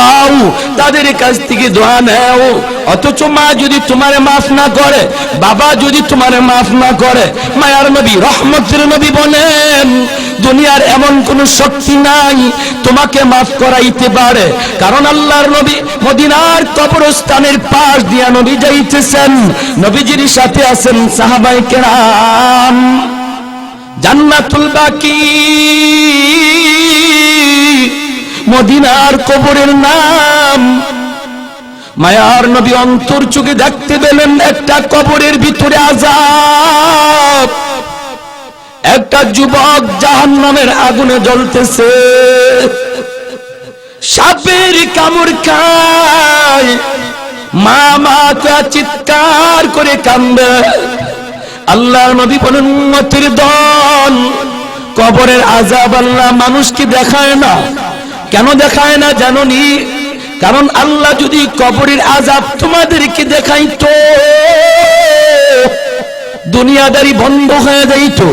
পাও, তাদের কাছ থেকে দোয়া নেও। অথচ মা যদি তোমারে মাফ না করে, বাবা যদি তোমারে মাফ না করে, মায়ার নবী রহমতের নবী বলেন দুনিয়ার এমন কোন শক্তি নাই তোমাকে মাফ করাইতে পারে। কারণ আল্লাহর নবী মদিনার কবরস্থানের পাশ দিয়া নবী যাইতেছেন, নবীজির সাথে আছেন সাহাবায়ে কেরাম। জান্নাতুল বাকি মদিনার কবরের নাম। মায়ার নবী অন্তর চোখে দেখতে পেলেন একটা কবরের ভিতরে আযাব, একটা যুবক জাহান্নামের আগুনে জ্বলতেছে, সাপের কামড় খায়, মা মা করে চিৎকার করে কান্দে। আল্লাহর নবী বলেন উম্মতের দল, কবরের আযাব আল্লাহ মানুষকে দেখায় না। কেন দেখায় না জানোনি? কারণ আল্লাহ যদি কবরের আযাব তোমাদেরকে দেখাইতো, দুনিয়াদারি বন্ধ হয়ে যাইতো।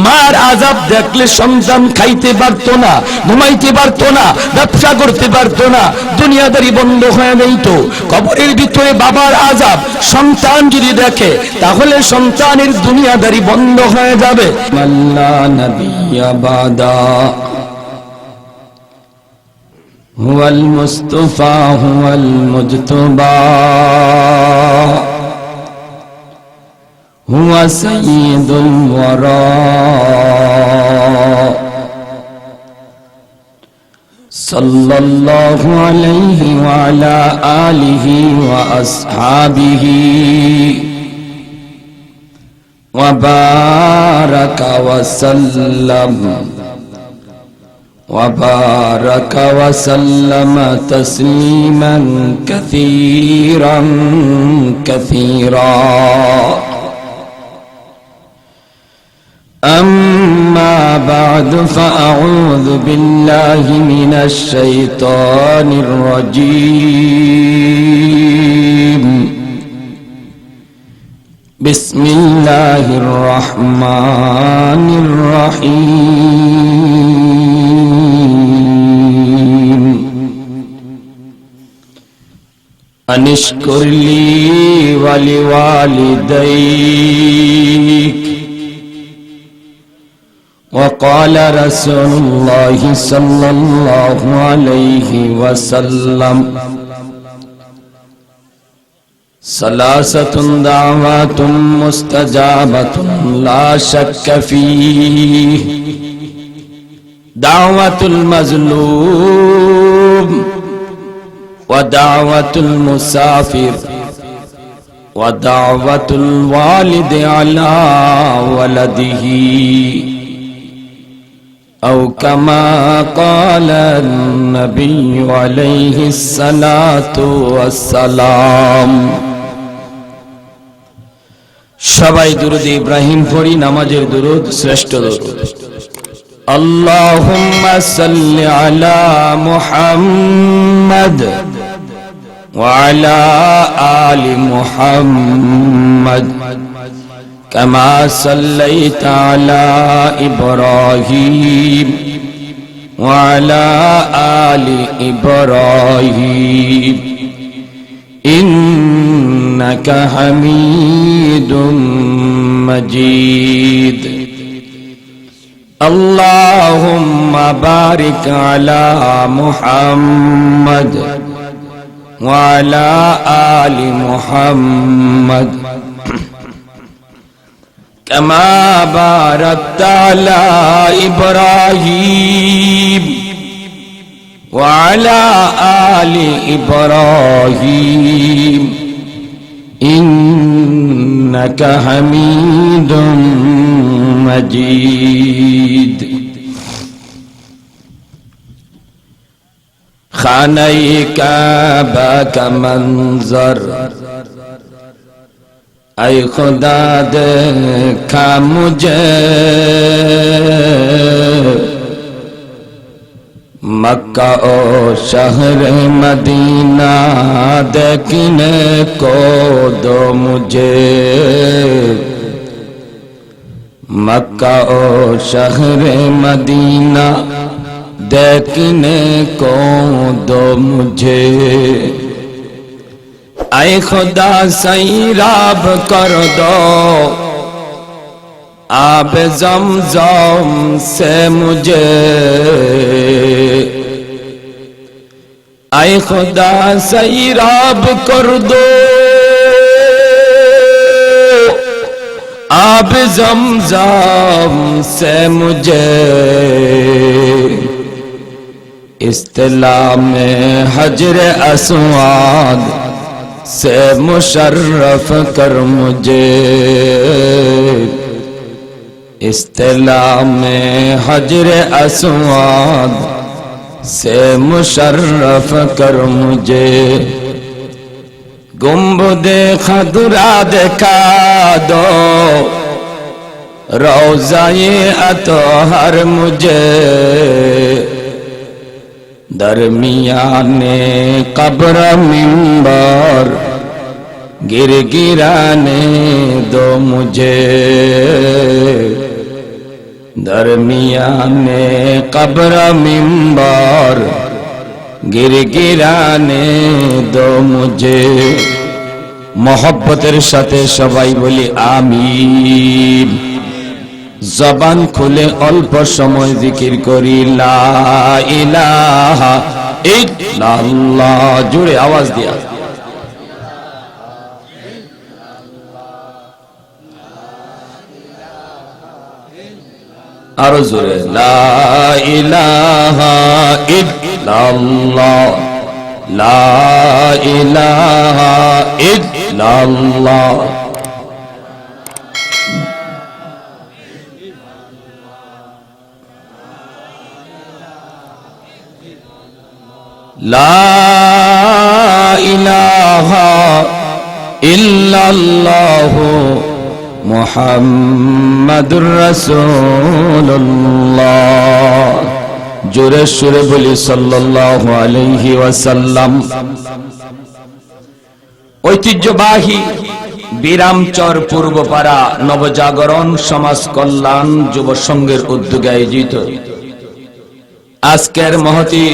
মার আযাব দেখলে সন্তান খাইতে পারতো না, ঘুমাইতে পারতো না, ব্যবসা করতে পারতো না, দুনিয়াদারি বন্ধ হয়ে যাইতো। কবরের ভিতরে বাবার আযাব সন্তান যদি দেখে, তাহলে সন্তানের দুনিয়াদারি বন্ধ হয়ে যাবে। মাল্লা নবিয়্যা বাদা হুয়াল মুস্তাফা হুয়াল মুজতবা হুয়া সাইয়্যিদুল ওয়ারা সাল্লাল্লাহু আলাইহি ওয়া আলা আলিহি ওয়া আসহাবিহি ওয়া বারাকা ওয়া সাল্লাম وبارك وسلم تسليما كثيرا كثيرا أما بعد فأعوذ بالله من الشيطان الرجيم بسم الله الرحمن الرحيم أن اشكر لي ولوالديك وقال رسول الله صلى الله عليه وسلم ثلاثة دعوات مستجابة لا شك فيه دعوة المظلوم ودعوة المسافر ودعوة الوالد على ولده أو كما قال النبي عليه الصلاة والسلام সবাই দুরূদ ইব্রাহিম পড়ি, নামাজের দুরূদ শ্রেষ্ঠ দুরূদ। আল্লাহুম্মা সাল্লি আলা মুহাম্মাদ ওয়া আলা আলি মুহাম্মাদ কামা সাল্লাইতা আলা ইব্রাহিম ওয়া আলা আলি ইব্রাহিম ইন্নাকা হামিদুম মাজিদ। আল্লাহুম্মা বারিক আলা মুহাম্মাদ ওয়া আলা আলি মুহাম্মাদ কামা বারাকতা আলা ইব্রাহিম ওয়া আলা আলি ইব্রাহিম ইন্নাকা হামিদুম মাজিদ। খানায়ে কাবা কা মঞ্জর ऐ खुदा देखा मुझे मक्का ओ शहर मदीना देखने को दो मुझे मक्का ओ शहर मदीना देखने को दो मुझे, ऐ खुदा सैराब कर दो आब ज़मज़म से मुझे, ऐ खुदा सैराब कर दो आब ज़मज़म से मुझे, इस्तिला में हजर अस्वाद से मुशर्रफ कर मुझे, इस्तिला में हजर अस्वाद से मुशर्रफ कर मुझे, गुंबदे खदरा दिखा दो रोज़ाए अतहर मुझे, दरमियाने कब्र मिंबर गिरगिराने दो मुझे, दरमियाने कब्र मिंबर गिरगिराने दो मुझे। मोहब्बतेर साथे सबाई बोली आमीन। जबान खुले अल्प समय जिकिर करी ला इलाहा इल्लाल्लाह, जुड़े आवाज दिया आरो जोरे ला इलाहा इल्लाल्लाह, ला इलाहा इल्लाल्लाह। ला इलाहा इल्लल्लाह मुहम्मदुर रसूलुल्लाह। जोरे सुरे बोली सल्लल्लाहु अलैहि वसल्लम। ঐতিহ্যবাহী বিরামচর পূর্বপাড়া নবজাগরণ সমাজ কল্যাণ যুব সংঘের উদ্যোগে আয়োজিত আজকের মহতি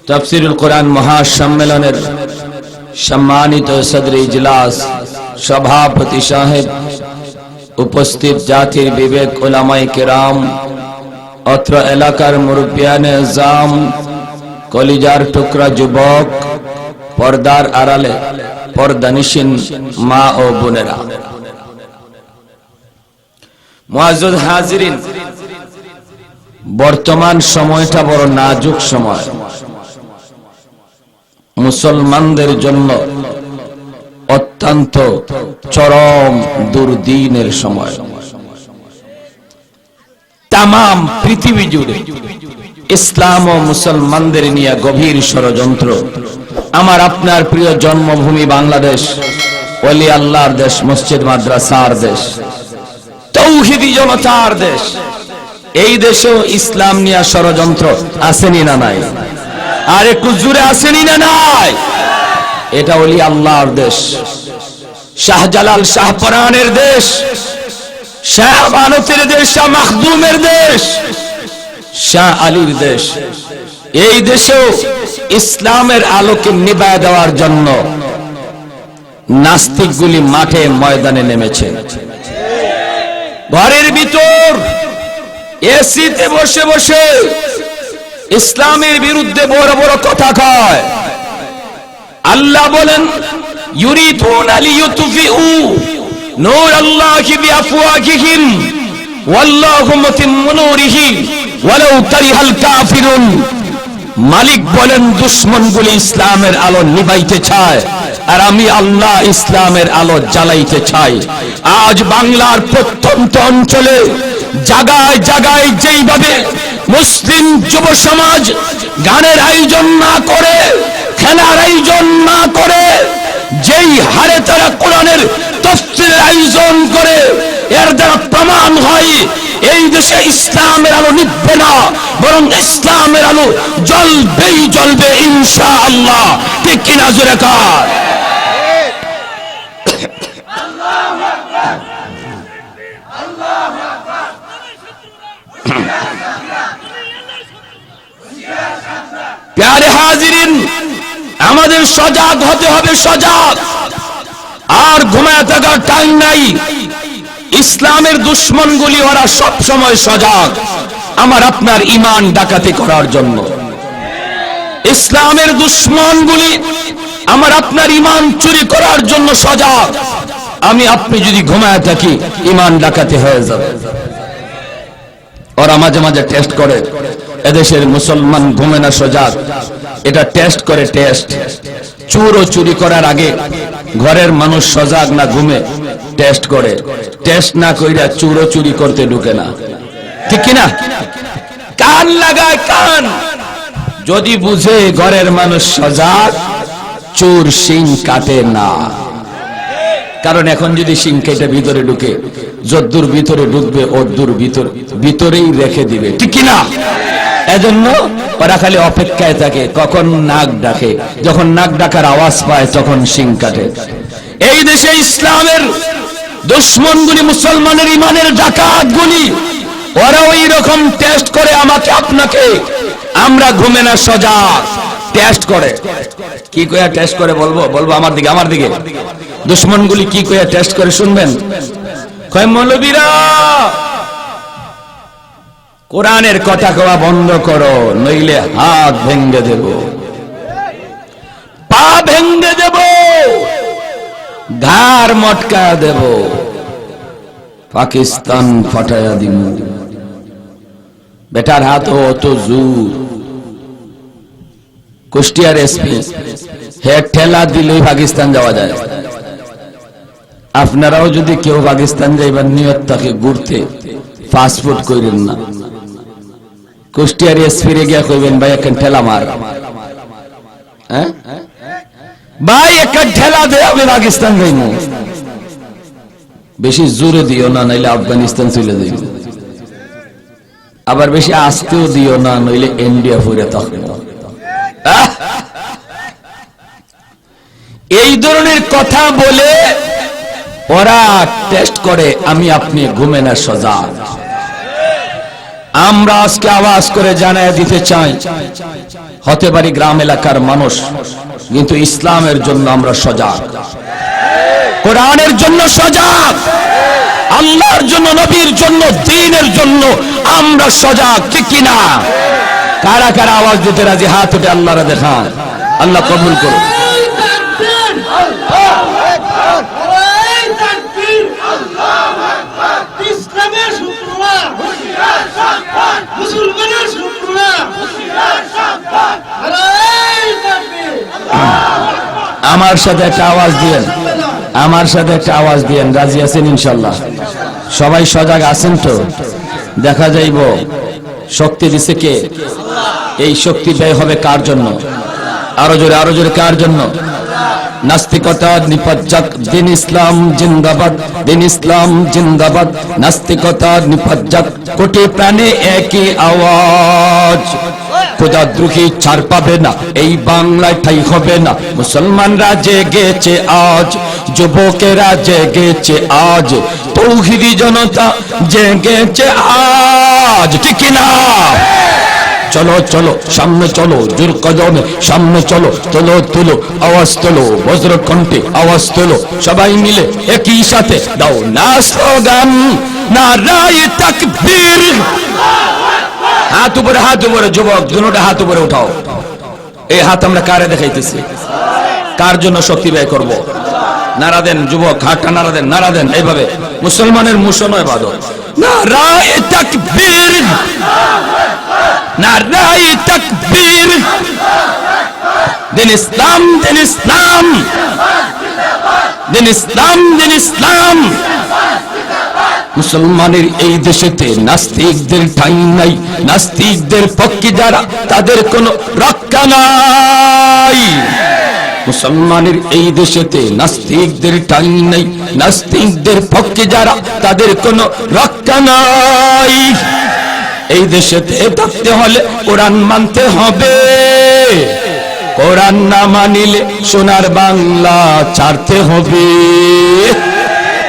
তাফসীরুল কোরআন মহাসম্মেলনের সম্মানিত সদর ইজলাস সভাপতি সাহেব, উপস্থিত জাতির বিবেক উলামায়ে কেরাম, অত্র এলাকার মুরব্বিয়ানে জাম, কলিজার টুকরা যুবক, পর্দার আড়ালে পর্দানিশীন মা ও বোনেরা, মুআজ্জাজ হাজিরিন, বর্তমান সময়টা বড় নাজুক সময়। মুসলমানদের জন্য অত্যন্ত চরম দুর্দিনের সময়। তামাম পৃথিবী জুড়ে ইসলাম ও মুসলমানদের নিয়ে গভীর ষড়যন্ত্র। আমার আপনার প্রিয় জন্মভূমি বাংলাদেশ, ওলি আল্লাহর দেশ, মসজিদ মাদ্রাসার দেশ, তৌহিদি জনতার দেশ। এই দেশেও ইসলাম নিয়ে ষড়যন্ত্র আসেনি না নাই? আর একটু জুড়ে আসেনি না নাই? এটা ওলি আল্লাহর দেশ, শাহজালাল শাহপরানের দেশ, শাহ আমানতের দেশ, শাহ মাখদুমের দেশ, শাহ আলীর দেশ। এই দেশেও ইসলামের আলোকে নিভায় দেওয়ার জন্য নাস্তিকগুলি মাঠে ময়দানে নেমেছে। ঘরের ভিতর এসিতে বসে বসে ইসলামের বিরুদ্ধে বড় বড় কথা কয়। আল্লাহ বলেন ইউরিদুনা লিইউতফিউ নূরাল্লাহি বিআফওয়াহিহিম ওয়াল্লাহু মুতিম্মু নূরিহি ওয়ালাউ কারিহাল কাফিরুন। মালিক বলেন দুশমনগুলি ইসলামের আলো নিভাইতে চায়, আর আমি আল্লাহ ইসলামের আলো জ্বালাইতে চাই। আজ বাংলার প্রত্যন্ত অঞ্চলে জায়গায় জায়গায় যেইভাবে মুসলিম যুব সমাজ গানের আয়োজন না করে, খেলার আয়োজন না করে, যেই হারে তারা কোরআনের তাফসীরের আয়োজন করে, এর দ্বারা প্রমাণ হয় এই দেশে ইসলামের আলো নিভবে না, বরং ইসলামের আলো জ্বলবেই জ্বলবে ইনশাআল্লাহ। ঠিক কিনা জোরে কার? প্যারে হাজিরিন, আমাদের সজাগ হতে হবে, সজাগ। আর ঘুমায় থাকার টাইম নাই। ইসলামের দুশমনগুলি ওরা সব সময় সজাগ আমার আপনার ঈমান ডাকাতি করার জন্য। ইসলামের দুশমনগুলি আমার আপনার ঈমান চুরি করার জন্য সজাগ। আমি আপনি যদি ঘুমায় থাকি ঈমান ডাকাতি হয়ে যাবে। ওরা মাঝে মাঝে টেস্ট করে, এদেশের মুসলমান ঘুমে না সজাগ, এটা টেস্ট করে। টেস্ট চোর ও চুরি করার আগে ঘরের মানুষ সজাগ না ঘুমে টেস্ট করে। টেস্ট না কইরা চোর ও চুরি করতে ঢুকে না, ঠিক কিনা? কান লাগায় কান, যদি বুঝে ঘরের মানুষ সজাগ, চোর শিং কাটে না। কারণ এখন যদি শিং কেটে ভিতরে ঢুকে, যদ্দূর ভিতরে ঢুকবে ওদ্দূর ভিতরেই রেখে দিবে, ঠিক কিনা? এজন্য ওরা খালি অপেক্ষায় থাকে কখন নাক ডাকে। যখন নাক ডাকার আওয়াজ পায় তখন শিং কাটে। এই দেশে ইসলামের দুশমনগুলি, মুসলমানের ঈমানের ডাকাতগুলি, ওরা ওই রকম টেস্ট করে আমাকে আপনাকে। আমরা ঘুমে না সজাগ, টেস্ট করে। কি কইয়া টেস্ট করে বলবো আমার দিকে দুশমনগুলি কি কইয়া টেস্ট করে শুনবেন। কয় মৌলবীরা কোরআনের কথা কওয়া বন্ধ করো, নইলে হাত ভেঙ্গে দেব, পা ভেঙ্গে দেব, ঘাড় মটকা দেব, পাকিস্তান ফাটায়া দিব। বেটার হাত অত জোর। কুষ্টিয়ার এসপি হে ঠেলা দিলেই পাকিস্তান যাওয়া যায়। আপনারাও যদি কেউ পাকিস্তান যাইবার নিয়ত থাকে ঘুরতে, পাসপোর্ট কইরেন না। কুষ্টিয়ার এসপি রে গিয়া কইবেন ভাই একটা ঠেলা মার, হ্যাঁ ভাই একটা ঠেলা দে, আমি পাকিস্তান যাইমু। বেশি জোরে দিও না, নাইলে আফগানিস্তান চলে যাইব। আবার বেশি আস্তেও দিও না, নইলে ইন্ডিয়া ফুরে থাকবে। এই ধরনের কথা বলে ওরা টেস্ট করে আমি আপনি ঘুমে না সজাগ। আমরা আজকে আওয়াজ করে জানায় দিতে চাই, হতে পারি গ্রাম এলাকার মানুষ, কিন্তু ইসলামের জন্য আমরা সজাগ, কোরআনের জন্য সজাগ, আল্লাহর জন্য, নবীর জন্য, দ্বীনের জন্য আমরা সজাগ, ঠিক কিনা? কারা কারা আওয়াজ দিতে রাজি হাত উঠে আল্লাহরা দেখান। আল্লাহ কবুল করুন। আমার সাথে একটা আওয়াজ দিয়েন, আমার সাথে একটা আওয়াজ দিয়েন। রাজি আছেন ইনশাল্লাহ? সবাই সজাগ আছেন তো? দেখা যাইব শক্তি দিছে কে? এই শক্তি ব্যয় হবে কার জন্য? আরো জোরে, আরো জোরে, কার জন্য? নাস্তিকতা নিপাত, দিন ইসলাম জিন্দাবাদ, দিন ইসলাম জিন্দাবাদ, নাস্তিকতা নিপাত, কোটি প্রাণে একই আওয়াজ। খোদাদ্রোহী ছাড় পাবে না, এই বাংলায় ঠাই হবে না। মুসলমানরা জেগেছে আজ, যুবকেরা জেগেছে আজ, তৌহিদি জনতা জেগেছে আজ, ঠিক কিনা? চলো চলো সামনে চলো, জোর কদমে সামনে চলো, তোলো তোলো আওয়াজ তোলো, বজ্র কণ্ঠে আওয়াজ তোলো, সবাই মিলে একই সাথে দাও না স্লোগান, নারায়ে তাকবীর। হাত উপরে, হাত উপরে, যুবক দুটোটা হাত উপরে উঠাও। এই হাত আমরা কারে দেখাইতেছি? কার জন্য শক্তি ব্যয় করব? নারা দেন যুবক, হাতটা নারা দেন, নারা দেন। এইভাবে মুসলমানের মুশন ইবাদত। নারায়ে তাকবীর, নারায়ে তাকবীর, দিন ইসলাম, দিন ইসলাম, দিন ইসলাম, দিন ইসলাম। মুসলমানের এই দেশেতে নাস্তিকদের ঠাঁই নাই, নাস্তিকদের পক্ষে যারা তাদের কোনো রক্ষা নাই। মুসলমানের এই দেশেতে নাস্তিকদের ঠাঁই নাই, নাস্তিকদের পক্ষে যারা তাদের কোনো রক্ষা নাই। এই দেশেতে থাকতে হলে কোরআন মানতে হবে, কোরআন না মানিলে সোনার বাংলা ছাড়তে হবে।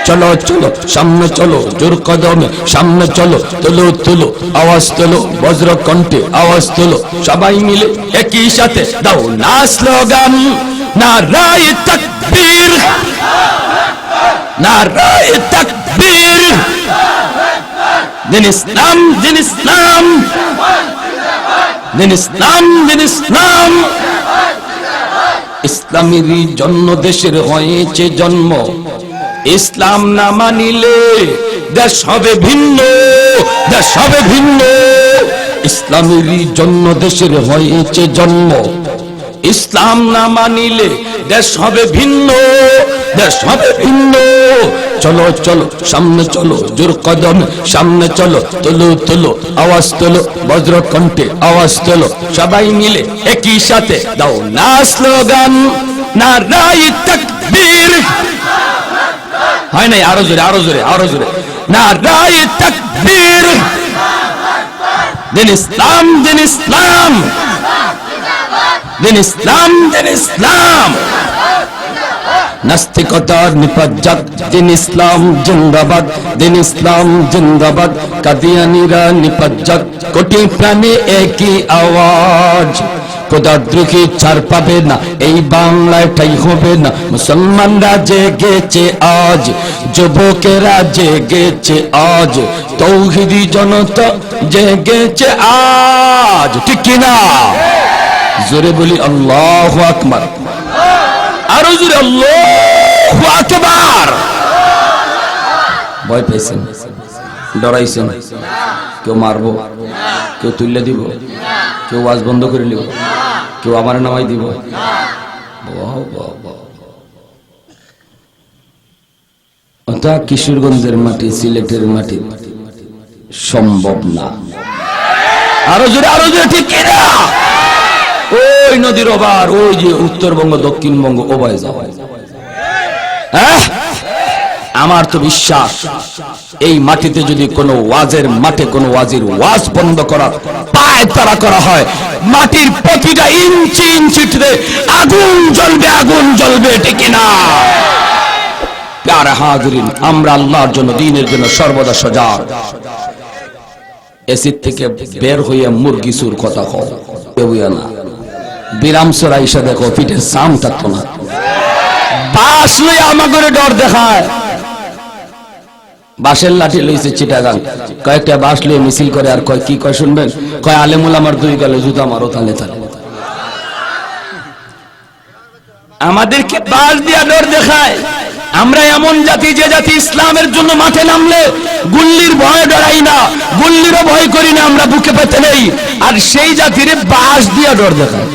চলো চলো সামনে চলো, জোর কদমে সামনে চলো, তোলো তোলো আওয়াজ তোলো, বজ্র কণ্ঠে আওয়াজ তোলো, সবাই মিলে একই সাথে দাও না স্লোগান, নারায়ে তাকবীর, নারায়ে তাকবীর, দিন ইসলাম, দিন ইসলাম, দিন ইসলাম, দিন ইসলাম। ইসলামের জন্য দেশের হয়েছে জন্ম, ইসলাম না মানিলে দেশ হবে ভিন্ন, দেশ হবে ভিন্ন। ইসলামের জন্য দেশের হয়েছে জন্ম, ইসলাম না মানিলে দেশ হবে ভিন্ন, দেশ হবে ভিন্ন। চলো চলো সামনে চলো, জোর কদম সামনে চলো, তোলো তোলো আওয়াজ তোলো, বজ্র কণ্ঠে আওয়াজ তোলো, সবাই মিলে একই সাথে দাও না স্লোগান, নারায়ে তাকবীর। হয় নাই, আরো জোরে, আরো জোরে, আরো জোরে, নারায়ে তাকবীর, দিন ইসলাম, দিন ইসলাম, দিন ইসলাম, দিন ইসলাম। নাস্তিকতার নিপাত, দিন ইসলাম জিন্দাবাদ, দিন ইসলাম জিন্দাবাদ। কাদিয়ানীরা নিপাত, কোটি প্রাণে একই আওয়াজ, খোদাদ্রোহী ছাড় পাবে না, এই বাংলাটাই হবে না। মুসলমানরা জেগেছে আজ, যুবকেরা জেগেছে আজ, তৌহিদি জনতা জেগেছে আজ, ঠিক কিনা? জোরে বলি আল্লাহু আকবার, আরো জোরে আল্লাহু আকবার। ভয় পেয়েছেন, ডরাইছেন, কেউ মারবো, কেউ তুলে দিব, কেউ ওয়াজ বন্ধ করে নিব, কেউ আমার নামাই দিব। ওটা কিশোরগঞ্জের মাটি, সিলেটের মাটি সম্ভব না। আরো জোরে, আরো জোরে, ঠিক কিনা? ওই নদীর ওপার, ওই যে উত্তরবঙ্গ দক্ষিণবঙ্গ ওবায় যাওয়া। আমার তো বিশ্বাস এই মাটিতে যদি কোনো ওয়াজের মাঠে কোনো ওয়াজির ওয়াজ বন্ধ করা পায় তারা করা হয়, মাটির প্রতিটা ইঞ্চি ইঞ্চিতে আগুন জ্বলবে, আগুন জ্বলবে, ঠিক না? প্যারে হাজিরিন, আমরা আল্লাহর জন্য, দ্বীনের জন্য সর্বদা সজাগ। এসির থেকে বের হইয়া মুরগি সুর কথা কও, কেউয়া না। বিরামসর আইসা দেখো, পিঠের সাম থাকতো না, বাস লই আমাকে ডর দেখায়। বাসের লাঠি লইছে চিটাগাং, কয়েকটা বাস লইয়ে মিছিল করে, আর কয় কি কয় শুনবেন? কয় আলেমুল আমার দুই গালে জুতা মারো, তালে তালে। আমাদেরকে বাস দিয়া ডর দেখায়। আমরা এমন জাতি, যে জাতি ইসলামের জন্য মাঠে নামলে গুল্লির ভয় ডরাই না, গুল্লিরও ভয় করি না, আমরা বুকে পেতে নেই। আর সেই জাতির বাস দিয়া ডর দেখায়।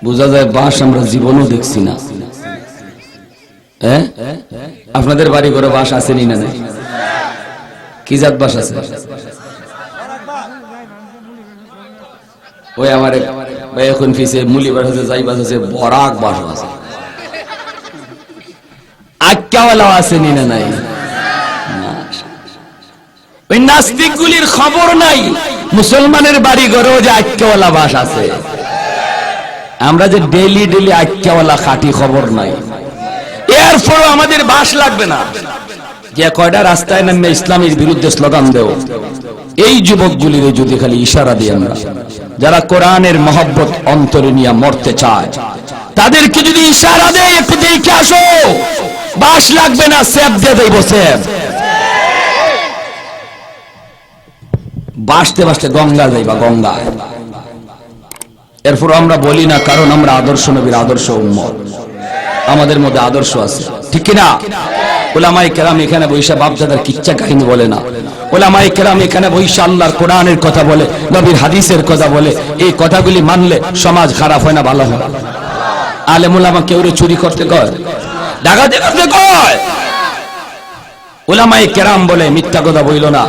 বোঝা যায় বাস আমরা জীবনও দেখছি না। আপনাদের বাড়ি ঘরে বাস আসেনি না? কি জাত বাস আছে? ওই আমার ভাই এখন ফিসে মুলি বাস আছে, যাই বাস আছে, বরাক বাস আছে, আক্কাওয়ালা আসেনি না? নাই। ওই নাস্তিক গুলির খবর নাই মুসলমানের বাড়ি ঘরেও যে আক্কাওয়ালা বাস আছে। আমরা যে ডেইলি ডেইলি আক্কাওয়ালা খাটি, খবর নাই। এরপরও আমাদের বাস লাগবে না। যে কয়টা রাস্তায় নামে ইসলামের বিরুদ্ধে স্লোগান দেও, এই যুবকগুলির যদি খালি ইশারা দিই আমরা, যারা কোরআনের মহব্বত অন্তরে নিয়ে মরতে চায়, তাদেরকে যদি ইশারা দেয় একটু দেখে আসো, বাস লাগবে না, সেফ দিয়ে দেব, সেফ। বাসতে বাসতে গঙ্গা যাইবা, গঙ্গা। এরপর আমরা বলি না, কারণ আমরা আদর্শ নবীর আদর্শ উম্মত, আমাদের মধ্যে আদর্শ আছে, ঠিক কিনা? উলামায়ে কেরাম এখানে বৈশা বাপদাদার কিচ্ছা কাহিনী বলে না। উলামায়ে কেরাম এখানে বৈশা আল্লাহর কোরআনের কথা বলে, নবীর হাদিসের কথা বলে। এই কথাগুলি মানলে সমাজ খারাপ হয় না ভালো হয়? আলেম উলামা কেউ চুরি করতে কয়, ডাকাতি করতে কয়। উলামায়ে কেরাম বলে মিথ্যা কথা বইলো না,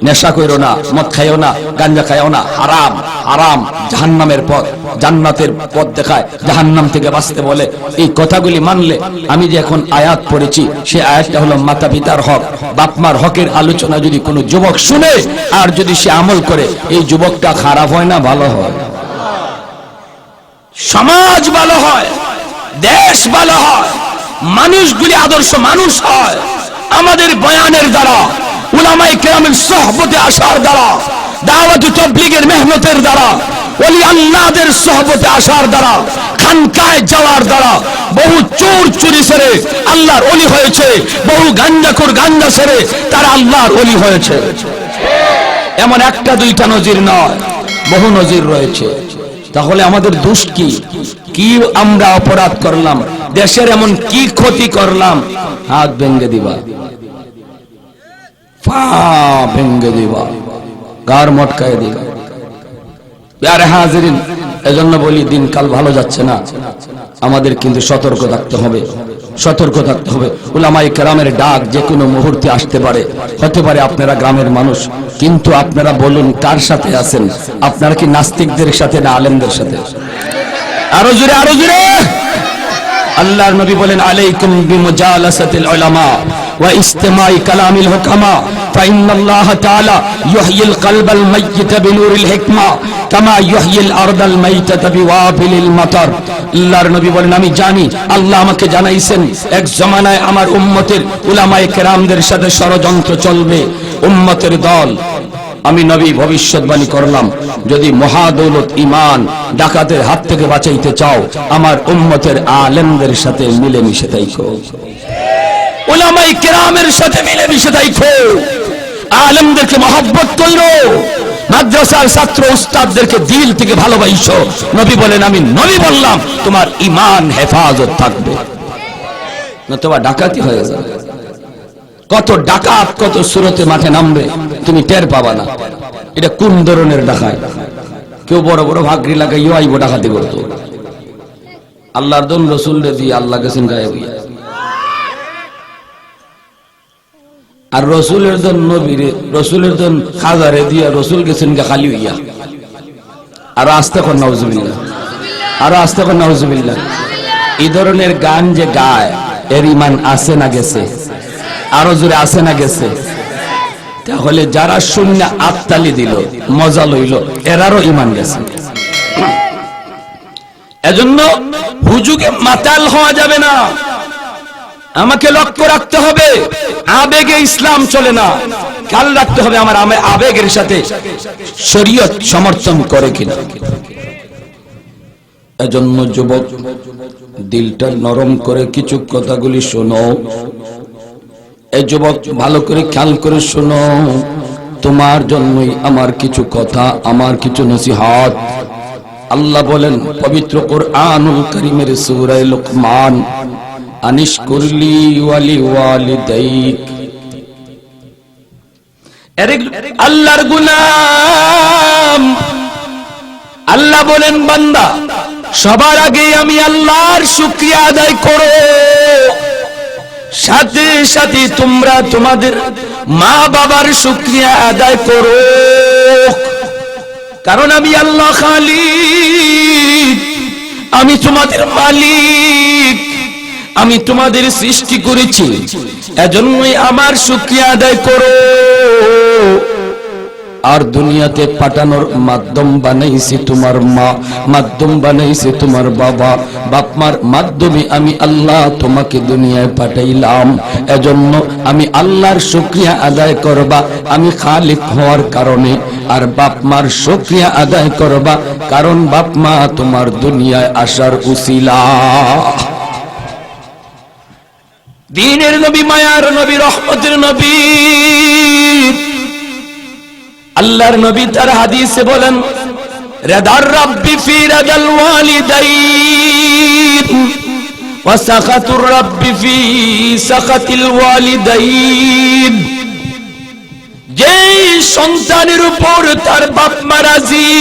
নেশা কইরো না, মদ খাইও না, গাঞ্জা খাইও না, হারাম হারাম, জাহান্নামের পথ, জান্নাতের পথ দেখায়, জাহান্নাম থেকে বাঁচতে বলে। এই কথাগুলি মানলে, আমি যে এখন আয়াত পড়েছি, সে আয়াতটা হলো মাতা পিতার হক, বাপমার হকের আলোচনা যদি কোনো যুবক শুনে আর যদি সে আমল করে, এই যুবকটা খারাপ হয় না ভালো হয়? সমাজ ভালো হয়, দেশ ভালো হয়, মানুষগুলি আদর্শ মানুষ হয় আমাদের বয়ানের দ্বারা, উলামায়ে কেরামের সোহবতে আসার দ্বারা, দাওয়াত ও তাবলীগের মেহনতের দ্বারা, ওলি আল্লাহদের সোহবতে আসার দ্বারা, খানকায় যাওয়ার দ্বারা। বহু চোর চুরি সেরে আল্লাহর ওলি হয়েছে, বহু গাঞ্জাখোর গাঞ্জা সেরে তারা আল্লাহর ওলি হয়েছে। এমন একটা দুইটা নজির নয়, বহু নজির রয়েছে। তাহলে আমাদের দোষ কি? কি আমরা অপরাধ করলাম? দেশের এমন কি ক্ষতি করলাম? হাত ভেঙ্গে দিবা, পা ভেঙ্গে দিবা, গার মটকায় দিবা। প্যারে হাজিরিন, এজন্য বলি দিনকাল ভালো যাচ্ছে না, আমাদের কিন্তু সতর্ক থাকতে হবে, সতর্ক থাকতে হবে। উলামায়ে কেরামের ডাক যে কোনো মুহূর্তে আসতে পারে। হতে পারে আপনারা গ্রামের মানুষ, কিন্তু আপনারা বলুন কার সাথে আছেন? আপনারা কি নাস্তিকদের সাথে না আলেমদের সাথে? আরো জোরে, আরো জোরে। আল্লাহর নবী বলেন, আলাইকুম বিমুজালাসাতিল উলামা ওয়া ইস্তিমাই কালামিল হুকামা ফাইন্নাল্লাহা তাআলা ইউহয়িল কলবাল মাইয়িতা বিনুরিল হিকমা কামা ইউহয়িল আরদাল মাইতাতা বিওয়াবিলিল মাতার। আল্লাহর নবী বলেন, আমি জানি, আল্লাহ আমাকে জানাইছেন এক জামানায় আমার উম্মতের উলামায়ে কেরামদের সাথে ষড়যন্ত্র চলবে, উম্মতের দল। আমি নবী ভবিষ্যৎবাণী করলাম, যদি মহাদৌলত ঈমান ডাকাতের হাত থেকে বাঁচাইতে চাও, আমার উম্মতের আলেমদের সাথে মিলেমিশে থাকো, উলামায়ে কেরামের সাথে মিলেমিশে থাকো, আলেমদেরকে মহব্বত করো, মাদ্রাসার ছাত্র উস্তাদদেরকে দিল থেকে ভালোবাসো। নবী বলেন, আমি নবী বললাম, তোমার ঈমান হেফাজত থাকবে, নতুবা ডাকাতি হয়ে যাবে। কত ডাকাত কত সুরতে মাঠে নামবে, তুমি টের পাবা না। এটা কোন ধরনের ডাকাত? কেউ বড় বড় ভাগরি লাগাইও আইব ডাকাতি করতো। আল্লাহর দন রসুল রে দিয়ে আল্লাহ গেছেন গায়ে হইয়া, আর রসুলের দন নবীরে, রসুলের দন খাজারে দিয়া রসুল গেছেন গা খালি হইয়া। আরো আস্তে কর নাউজুবিল্লাহ, আরো আস্তে কর নাউজুবিল্লাহ। এই ধরনের গান যে গায়, এর ঈমান আছে না গেছে? আরো জোরে আছে না গেছে? তাহলে যারা শূন্য আত্মালি দিল, মজা লইল, এরারও ঈমান গেছে। এজন্য হুজুগে মাতাল হওয়া যাবে না, আমাকে লক্ষ্য রাখতে হবে। আবেগে ইসলাম চলে না, খেয়াল রাখতে হবে আমার আবেগের সাথে শরীয়ত সমর্থন করে কিনা। এজন্য যুবক, দিলটা নরম করে কিছু কথাগুলি শোনো। এই যুবক, ভালো করে খেয়াল করে শোনো, তোমার জন্যই আমার কিছু কথা, আমার কিছু নসিহত। আল্লাহ বলেন পবিত্র কুরআনুল কারীমের সূরা লুকমান, আনিশকুরলি ওয়ালি ওয়ালিদাইক। আল্লাহর গোলাম, আল্লাহ বলেন বান্দা, সবার আগে আমি আল্লাহর শুকরিয়া আদায় করো, সাথে সাথে তোমরা তোমাদের মা বাবার শুকরিয়া আদায় করো। কারণ আমি আল্লাহ খালিক, আমি তোমাদের মালিক, আমি তোমাদের সৃষ্টি করেছি, এজন্যই আমার শুকরিয়া আদায় করো। আর দুনিয়াতে পাঠানোর মাধ্যম বানাইছি তোমার মা, মাধ্যম বানাইছি তোমার বাবা, বাপমার মাধ্যমে আমি আল্লাহ তোমাকে দুনিয়ায় পাঠাইলাম। এজন্য আমি আল্লাহর শুকরিয়া আদায় করবা, আমি খালিক হওয়ার কারণে। আর বাপমার শুকরিয়া আদায় করবা, কারণ বাপমা তোমার দুনিয়ায় আসার উসিলা। দ্বীনের নবী, মায়ার নবী, রহমতের নবী, আল্লাহর নবী তার হাদিসে বলেন, রাদার রাব্বি ফি রাদাল ওয়ালিদাইন ওয়া সাখাতুর রাব্বি ফি সাখাতিল ওয়ালিদাইন। যেই সন্তানের উপর তার বাপ মা রাজি,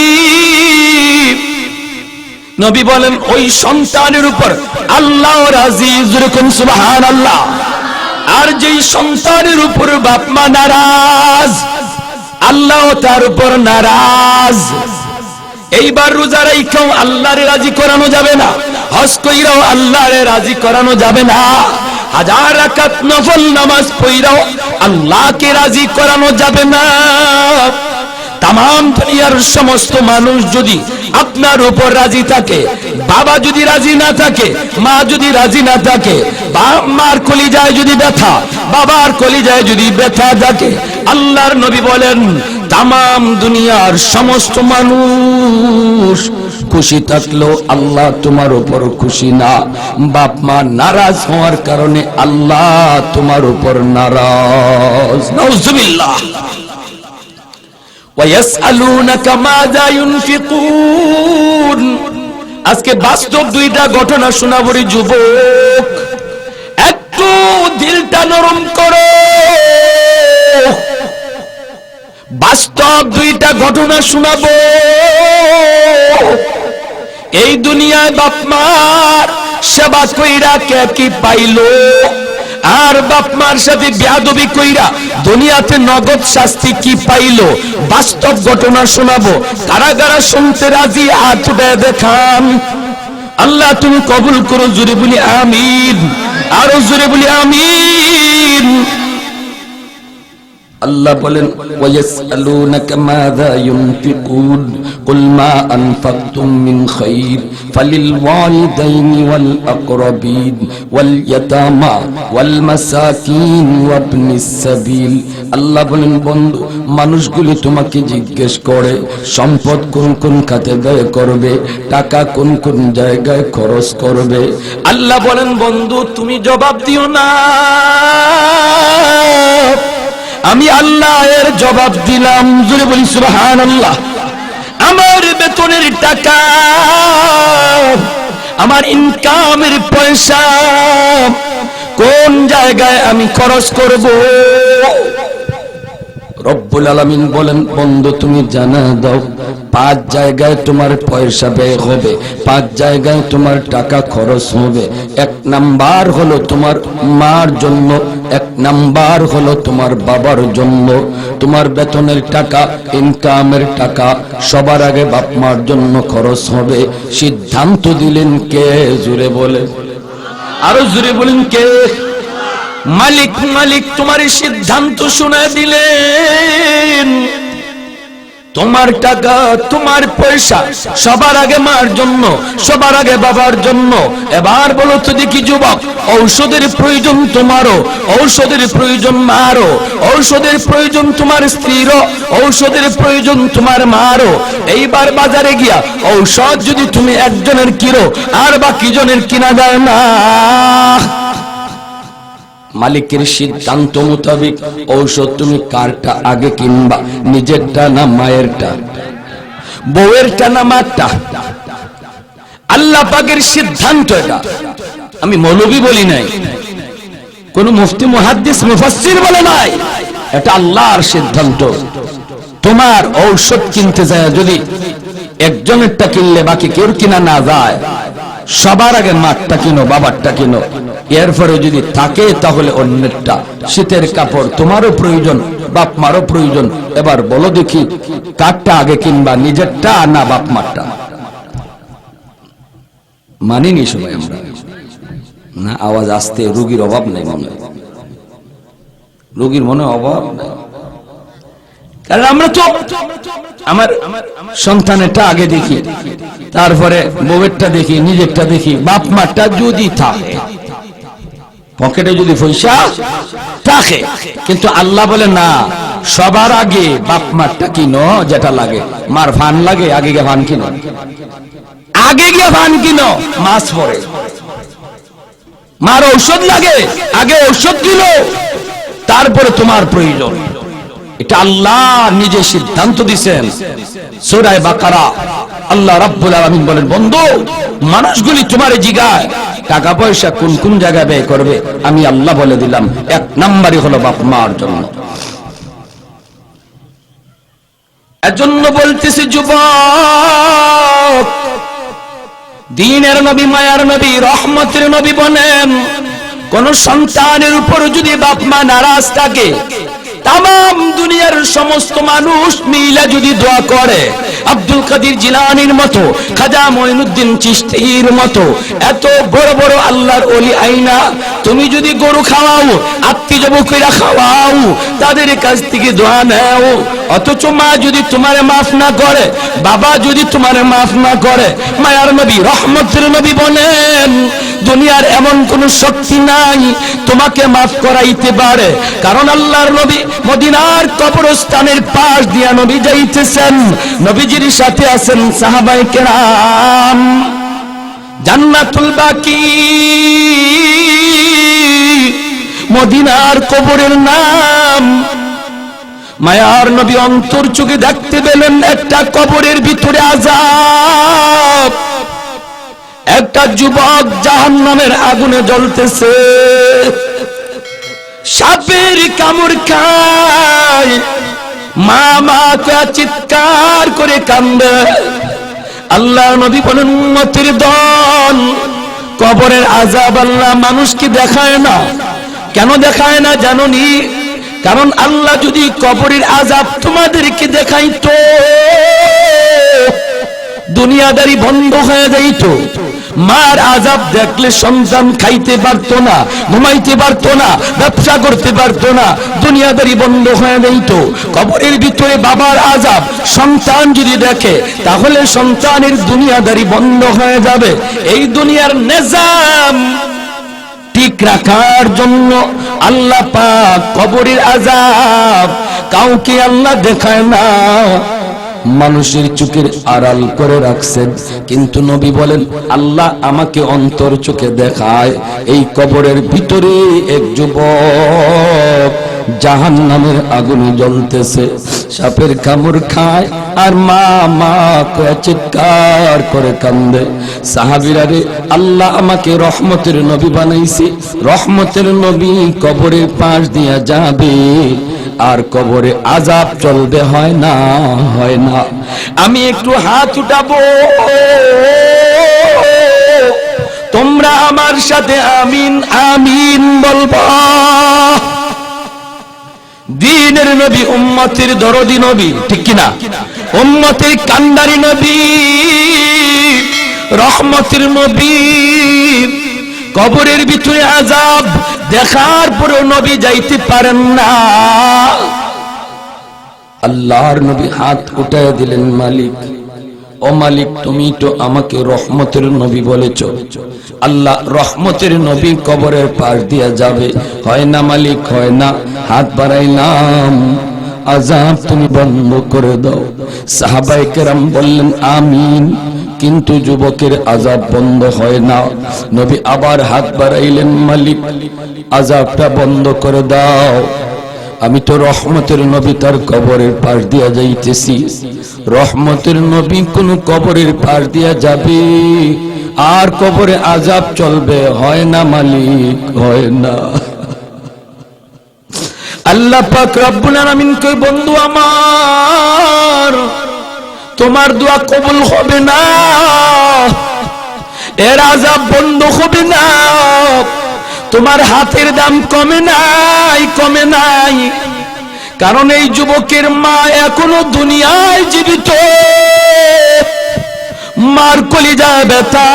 নবী বলেন ওই সন্তানের উপর আল্লাহ রাজি। যেরকম সুবহানাল্লাহ। আর যেই সন্তানের উপর বাপ মা নারাজ, আল্লাহ তার উপর নারাজ। এইবার রোজা রাইখাও আল্লাহরে রাজি করানো যাবে না, হজ কইরাও আল্লাহরে রাজি করানো যাবে না, হাজার রাকাত নফল নামাজ পড়াও আল্লাহকে রাজি করানো যাবে না। তাম দুনিয়ার সমস্ত মানুষ যদি আপনার উপর রাজি থাকে, বাবা যদি রাজি না থাকে, মা যদি রাজি না থাকে, মার কলিজায় যদি ব্যথা, বাবার কলিজায় যদি ব্যথা থাকে, আল্লাহর নবী বলেন তাম দুনিয়ার সমস্ত মানুষ খুশি থাকলেও আল্লাহ তোমার উপর খুশি না। বাপ মা নারাজ হওয়ার কারণে আল্লাহ তোমার উপর নারাজ। নাউজুবিল্লাহ। ওয়ায়াসআলুনাকা মাযা ইউনফিকুন। আজকে বাস্তব দুইটা ঘটনা শোনাবো রে যুবক, একটু দিলটা নরম করো। বাস্তব দুইটা ঘটনা শোনাবো। এই দুনিয়ায় বাপ মার সেবা কইরা কে কি পাইলো, আর বাপ মার সাথে বেয়াদবি কইরা দুনিয়াতে নগদ শাস্তি কি পাইলো, বাস্তব ঘটনা শোনাবো। কারা কারা শুনতে রাজি হাত উঠে দেখান। আল্লাহ তুমি কবুল করো, জোরে বলি আমিন, আরো জোরে বলি আমিন। আল্লাহ বলেন ওয়ায়াসআলুনাকা মাযা ইউনফিকুন কুল মা আনফাকতুম মিন খাইর ফালিল ওয়ালিদাইনি ওয়াল আকরাবিন ওয়াল ইয়াতামা ওয়াল মাসাকিন ওয়া ইবনিস সাবিল। আল্লাহ বলেন বন্ধু, মানুষগুলি তোমাকে জিজ্ঞেস করে সম্পদ কোন কোন খাতে ব্যয় করবে, টাকা কোন কোন জায়গায় খরচ করবে। আল্লাহ বলেন বন্ধু তুমি জবাব দিও না, আমি আল্লাহ এর জবাব দিলাম। জোরে বলি সুবহানাল্লাহ। আমার বেতনের টাকা, আমার ইনকামের পয়সা কোন জায়গায় আমি খরচ করব। রব্বুল আলামিন বলেন বন্ধু তুমি জানা দাও 5 জায়গায় তোমার পয়সা ব্যয় হবে, 5 জায়গায় তোমার টাকা খরচ হবে। 1 নাম্বার হলো তোমার মার জন্য, 1 নাম্বার হলো তোমার বাবার জন্য। তোমার বেতনের টাকা, ইনকামের টাকা সবার আগে বাপ মার জন্য খরচ হবে। সিদ্ধান্ত দিলেন কে? জোরে বলে, আরো জোরে বলেন কে? মালিক। মালিক তোমার সিদ্ধান্ত শুনে দিলেন। তোমার টাকা, তোমার পয়সা সবার আগে মার জন্য, সবার আগে বাবার জন্য। এবার বলো তো দেখি যুবক, ঔষধের প্রয়োজন তোমারও, ঔষধের প্রয়োজন মারও, ঔষধের প্রয়োজন তোমার স্ত্রীরও, ঔষধের প্রয়োজন তোমার মারও। এইবার বাজারে গিয়া ঔষধ যদি তুমি একজনের কিনো আর বাকি জনের কিনা যায় না। মালিকের সিদ্ধান্ত মোতাবেক ঔষধ তুমি কারটা আগে কিনবা, নিজেরটা না মায়েরটা, বউয়েরটা না মারটা? আল্লাহ পাকের সিদ্ধান্ত এটা। আমি মৌলবী বলি নাই, কোন মুফতি মুহাদ্দিস মুফাসসির বলে নাই, এটা আল্লাহর সিদ্ধান্ত। তোমার ঔষধ কিনতে যায় যদি একজনেরটা কিনলে বাকি কেউ কিনা না যায়, সবার আগে মারটা কিনো, বাবারটা কিনো। এরপরে যদি থাকে তাহলে অন্যেরটা। শীতের কাপড় তোমারও প্রয়োজন, বাপ মারও প্রয়োজন। এবার বলো দেখি কারটা আগে কিনবা, নিজেরটা না বাপ মারটা? মানিনি সবাই আমরা না? আওয়াজ আসতে রোগীর অভাব নেই মনে, রোগীর মনে অভাব নেই। কারণ আমরা তো আমার সন্তানেরটা আগে দেখি, তারপরে বউয়েরটা দেখি, নিজেরটা দেখি। বাপ মারটা যদি থাকে, পকেটে যদি পয়সা থাকে, কিন্তু আল্লাহ বলে না, সবার আগে বাপ মারটা কিনো যেটা লাগে। মার ফান লাগে, আগে গিয়ে ফান কিনো, আগে গিয়ে ফান কিনো, মাছ পরে। মার ঔষধ লাগে, আগে ঔষধ কিনো, তারপরে তোমার প্রয়োজন। এটা আল্লাহ নিজে সিদ্ধান্ত দিয়েছেন। সূরা বাকারা আল্লাহ রাব্বুল আলামিন বলেন বন্ধু, মানুষগুলি তোমার জিগায় টাকা পয়সা কোন কোন জায়গায় ব্যয় করবে, আমি আল্লাহ বলে দিলাম 1 নম্বরই হলো বাপ মার জন্য। এজন্য বলতেছি যুবক, দ্বীনের নবী, মায়ার নবী, রহমতের নবী বলেন, কোন সন্তানের উপর যদি বাপ মা নারাজ থাকে তামাম দুনিয়ার সমস্ত মানুষ মিলে যদি দোয়া করে, আব্দুল কাদের জিলানীর মতো, খাজা মঈনুদ্দিন চিশতির মতো এত বড় বড় আল্লাহর ওলি আইনা তুমি যদি গরু খাওয়াও, আত্মীয় বকরা খাওয়াও, তাদের কাছ থেকে দোয়া নাও, অথচ মা যদি তোমারে মাফ না করে, বাবা যদি তোমারে মাফ না করে, মায়ার নবী রহমতের নবী বলেন দুনিয়ার এমন কোন শক্তি নাই তোমাকে মাফ করাইতে পারে। কারণ আল্লাহর নবী মদিনার কবরস্থানের পাশ দিয়া নবী যাইতেছেন, নবীজির সাথে আছেন সাহাবায়ে কেরাম। জান্নাতুল বাকি মদিনার কবরের নাম। মায়ার নবী অন্তর চোখে দেখতে পেলেন একটা কবরের ভিতরে আযাব, একটা যুবক জাহান্নামের আগুনে জ্বলতেছে, সাপের কামড় খায়, মা মা করে চিৎকার করে কান্দে। আল্লাহ নবী বলেন উম্মতের দল, কবরের আযাব আল্লাহ মানুষকে দেখায় না। কেন দেখায় না জানোনি? কারণ আল্লাহ যদি কবরের আযাব তোমাদেরকে দেখাইতো, দুনিয়াদারি বন্ধ হয়ে যাইতো। মার আযাব দেখলে সন্তান খাইতে পারতো না, ঘুমাইতে পারতো না, ব্যবসা করতে পারতো না, দুনিয়াদারি বন্ধ হয়ে যাইত। কবরের ভিতরে বাবার আযাব সন্তান যদি দেখে তাহলে সন্তানের দুনিয়াদারি বন্ধ হয়ে যাবে। এই দুনিয়ার নিজাম ঠিক রাখার জন্য আল্লাহ পাক কবরের আযাব কাউকে আল্লাহ দেখায় না, মানুষের চোখের আড়াল করে রাখছেন। কিন্তু নবী বলেন আল্লাহ আমাকে অন্তর চোখে দেখায়। এই কবরের ভিতরে এক যুবক জাহান্নামের আগুনে জ্বলতেছে, সাপের কামড় খায় আর মা মা করে চিৎকার করে কান্দে। সাহাবীরা রে, আল্লাহ আমাকে রহমতের নবী বানাইছে, রহমতের নবী কবরের পাশ দিয়া যাবে আর কবরে আযাব চলবে, হয় না হয় না। আমি একটু হাত উঠাবো, তোমরা আমার সাথে আমিন আমিন বলবা। দ্বীনের নবী, উম্মতের দরদি নবী, ঠিক কিনা? উম্মতের কান্ডারি নবী, রহমতের নবী, কবরের ভিতরে আযাব দেখার পরেও নবী যাইতে পারেন না। আল্লাহর নবী হাত উঠায় দিলেন, মালিক ও মালিক, তুমি তো আমাকে রহমতের নবী বলেছ, আল্লাহ রহমতের নবী কবরের পাশ দিয়া যাবে, হয় না মালিক, হয় না। হাত বাড়াইলাম, আযাব তুমি বন্ধ করে দাও। সাহাবায়ে কেরাম বললেন আমিন, কিন্তু যুবকের আযাব বন্ধ হয় না। নবী আবার হাত বাড়াইলেন, মালিক আযাবটা বন্ধ করে দাও। আমি তো রহমতের নবী তার কবরের পাশ দিয়া যাইতেছি, রহমতের নবী কোন কবরের পাশ দিয়া যাবে আর কবরে আযাব চলবে, হয় না মালিক, হয় না। আল্লাহ পাক রব্বুল আলামিন কই, বন্ধু আমার, তোমার দোয়া কবুল হবে না, এর আযাব বন্ধ হবে না, তোমার হাতের দাম কমে নাই, কমে নাই। কারণ এই যুবকের মা এখনো দুনিয়ায় জীবিত, মার কলিজায় ব্যথা,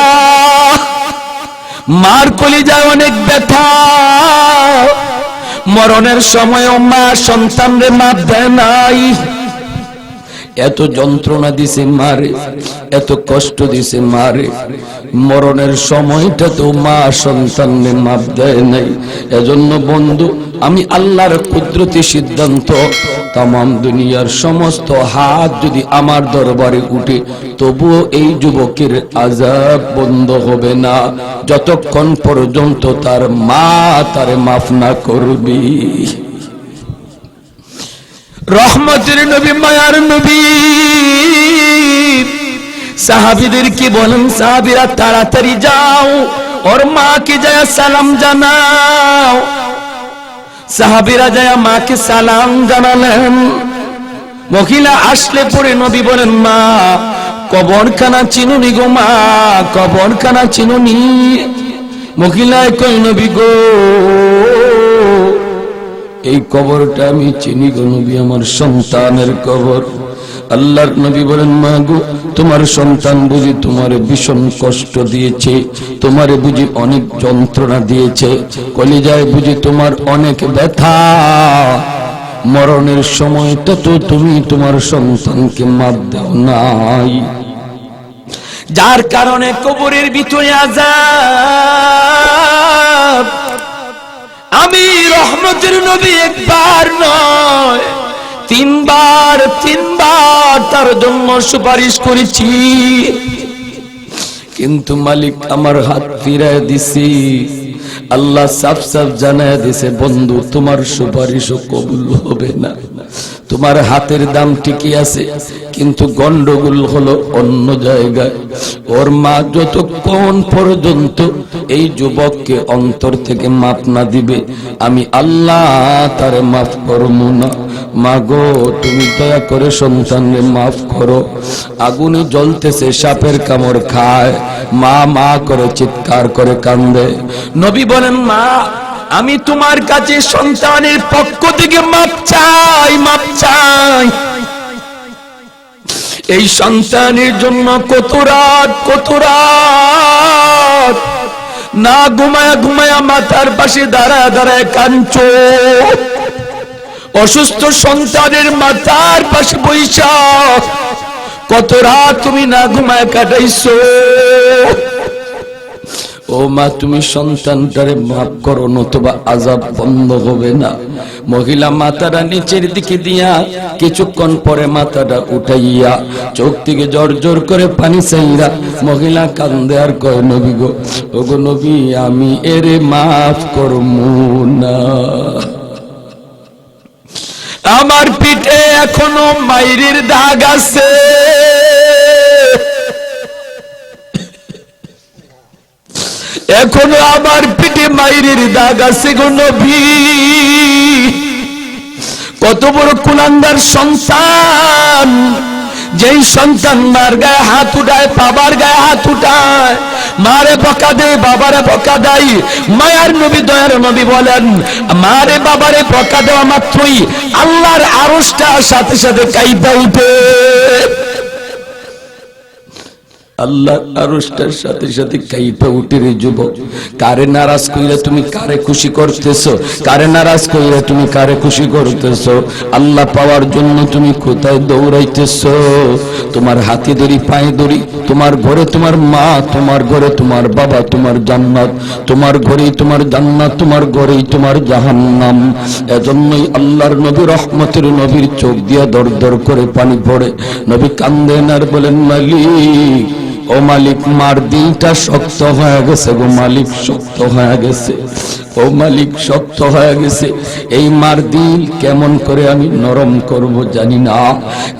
মার কলিজায় অনেক ব্যথা। মরণের সময়ও মা সন্তানরে মাপ দেয় নাই। এত যন্ত্রণা দিছে মারে, এত কষ্ট দিছে মারে, মরণের সময়টা তো মা সন্তানরে মাপ দেয় নাই। এজন্য বন্ধু, আমি আল্লাহর কুদরতি সিদ্ধান্ত, তামাম দুনিয়ার সমস্ত হাত যদি আমার দরবারে উঠে, তবুও এই যুবকের আযাব বন্ধ হবে না যতক্ষণ পর্যন্ত তার মা তারে মাফ না করবি। রহমতের নবী, মায়ার নবী সাহাবীদের কি বলেন, সাহাবীরা তাড়াতাড়ি যাও, ওর মাকে যায় সালাম জানাও। সাহাবীরা যায় মাকে সালাম জানালেন। মহিলা আসলে পরে নবী বলেন, মা কবরখানা চিনুনি গো, মা কবরখানা চিনুনি? মহিলায় কই, নবী গো এই কবরটা আমি চিনি গো নবী, আমার সন্তানের কবর। আল্লাহর নবী বলেন, মা গো, তোমার সন্তান বুঝি তোমারে ভীষণ কষ্ট দিয়েছে, তোমারে বুঝি অনেক যন্ত্রণা দিয়েছে, কলিজায় বুঝি তোমার অনেক ব্যথা, মরণের সময় তো তুমি তোমার সন্তানকে মাপ দাও নাই, যার কারণে কবরের ভিতরে আযাব। আমি রহমতের নবী একবার নয়, তিনবার তার জন্য সুপারিশ করেছি, কিন্তু মালিক আমার হাত ফিরায় দিছি। আল্লাহ সাফ সাফ জানায় দিছে, বন্ধু তোমার সুপারিশও কবুল হবে না, তোমার হাতের দাম ঠিকই আছে, কিন্তু গন্ডগোল হলো অন্য জায়গায়। ওর মা যতক্ষণ পর্যন্ত এই যুবককে অন্তর থেকে মাফ না দিবে, আমি আল্লাহ তারে মাফ করব না। মা গো, তুমি দয়া করে সন্তানকে মাফ করো। আগুনে জ্বলতেছে, সাপের কামড় খায়, মা মা করে চিৎকার করে কান্দে। নবী বলেন, মা আমি তোমার কাছে সন্তানের পক্ষ থেকে মাপ চাই, মাপ চাই। এই সন্তানের জন্য কত রাত না ঘুমায়া মাথার পাশে দাঁড়ায় কাঁদছো, অসুস্থ সন্তানের মাথার পাশে বৈশা কত রাত তুমি না ঘুমায় কাটাইছো। ও মা, তুমি সন্তানটারে মাফ করো, নতুবা আযাব বন্ধ হবে না। মহিলা মাথাটা নিচের দিকে দিয়া কিছুক্ষণ পরে মাথাটা উঠাইয়া চোখ থেকে জোর করে পানি চাইরা মহিলা কান্দে আর কয়, নবী গো, ও গো নবী, আমি এরে মাফ করবো না। আমার পিঠে এখনো মাইরের দাগ আছে, এখনো আমার পিঠে মাইরের দাগ আছে গো নবী। কত বড় কুলাঙ্গার সন্তান, যেই সন্তান মার গায়ে হাত উঠায়, বাবার গায়ে হাত উঠায়, মারে বকা দেয়, বাবারে বকা দেয়। মায়ার নবী, দয়ার নবী বলেন, মারে বাবারে বকা দেওয়া মাত্রই আল্লাহর আরশটা সাথে সাথে কাঁপে উঠে। আল্লাহর আরশটার সাথে সাথে কাঁপে উঠে। রে যুবক, কারে নারাজ কইরা তুমি কারে খুশি করতেছো? কারে নারাজ কইরা তুমি কারে খুশি করতেছো? আল্লাহ পাওয়ার জন্য তুমি কোথায় দৌড়াইতেছো? তোমার হাতে ধরি, পায়ে ধরি, তোমার ঘরে তোমার মা, তোমার ঘরে তোমার বাবা, তোমার জান্নাত, তোমার ঘরেই তোমার জান্নাত, তোমার ঘরেই তোমার জাহান্নাম। এজন্যই আল্লাহর নবী, রহমতের নবীর চোখ দিয়া দর দর করে পানি পড়ে। নবী কান্দেন আর বলেন, মালিক, ও মালিক, মার দিলটা শক্ত হয়ে গেছে গো মালিক, শক্ত হয়ে গেছে, ও মালিক, শক্ত হয়ে গেছে। এই মার দিল কেমন করে আমি নরম করব জানি না,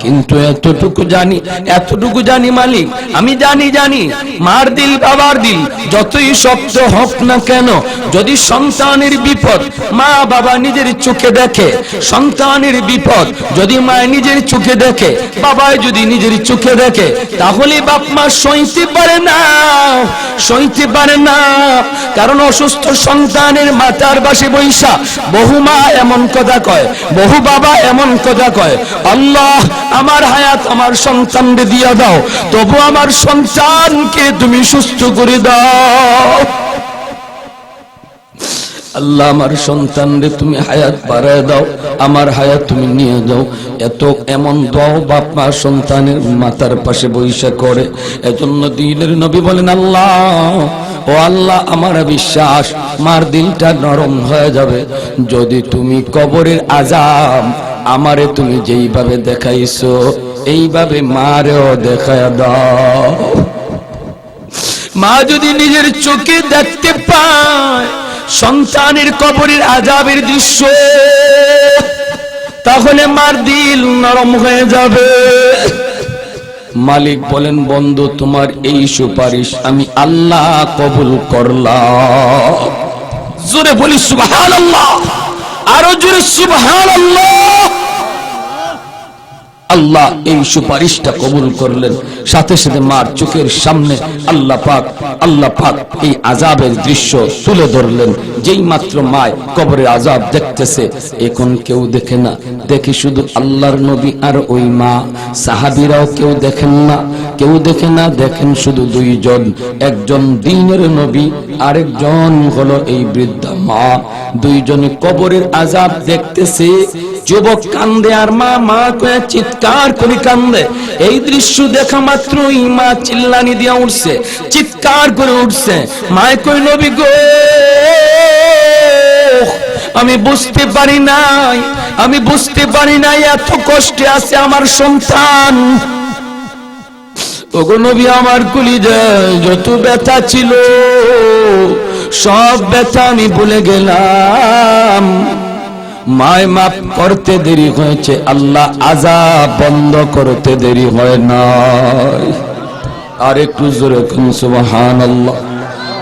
কিন্তু এতটুকু জানি মালিক, আমি জানি মার দিল, বাবার দিল যতই শক্ত হোক না কেন, যদি সন্তানের বিপদ মা বাবা নিজের চোখে দেখে, সন্তানের বিপদ যদি মা নিজের চোখে দেখে, বাবা যদি নিজের চোখে দেখে, তাহলে বাপ মা সইতে পারে না। কারণ অসুস্থ সন্তানের মাথার পাশে বৈশা বহু মা এমন কথা কয়, বহু বাবা এমন কথা কয়, আল্লাহ আমার হায়াত আমার সন্তানকে দিয়া দাও, তবু আমার সন্তানকে তুমি সুস্থ করে দাও। আল্লাহ আমার সন্তানরে তুমি হায়াত বাড়ায় দাও, আমার হায়াত তুমি নিয়ে যাও। এমন দোয়া বাপ মা সন্তানের মাথার পাশে বৈশা করে। এজন্য দিনের নবী বলেন, আল্লাহ, ও আল্লাহ, আমার বিশ্বাস মার দিলটা নরম হয়ে যাবে যদি তুমি কবরের আযাব আমারে তুমি যেইভাবে দেখাইছো এইভাবে মারেও দেখায় দাও। মা যদি নিজের চোখে দেখতে পায় সন্তানের কবরের আযাবের দৃশ্য, তাহলে মার দিল নরম হয়ে যাবে। মালিক বলেন, বন্ধু, তোমার এই সুপারিশ আমি আল্লাহ কবুল করলাম। জোরে বলি সুবহানাল্লাহ, আরো জোরে সুবহানাল্লাহ। আল্লাহ এই সুপারিশটা কবুল করলেন। সাথে সাথে মার চোখের সামনে আল্লাহ পাক এই আযাবের দৃশ্য তুলে ধরলেন। যেই মাত্র মায় কবরের আযাব দেখতেছে, এখন কেউ দেখে না, দেখে শুধু আল্লাহর নবী আর ওই মা। সাহাবীরাও কেউ দেখে না, দেখেন শুধু দুইজন, একজন দ্বীনের নবী, আরেকজন হলো এই বৃদ্ধা মা। দুইজনে কবরের আযাব দেখতেছে। যুবক কান্দে আর মা কয়ে চিৎকার করে কান্দে। এই দৃশ্য দেখা মাত্রই মা চিল্লানি দিয়া উঠছে, চিৎকার করে উঠছে। মায় কই, নবী গো, আমি বুঝতে পারি নাই এত কষ্টে আছে আমার সন্তান। ওগো নবী, আমার কলিজায় যত ব্যথা ছিল সব ব্যথা আমি ভুলে গেলাম। মায় মাফ করতে দেরি হয়েছে, আল্লাহ আযাব বন্ধ করতে দেরি হয় নাই। আর একটু জোরে কোন সুবহানাল্লাহ।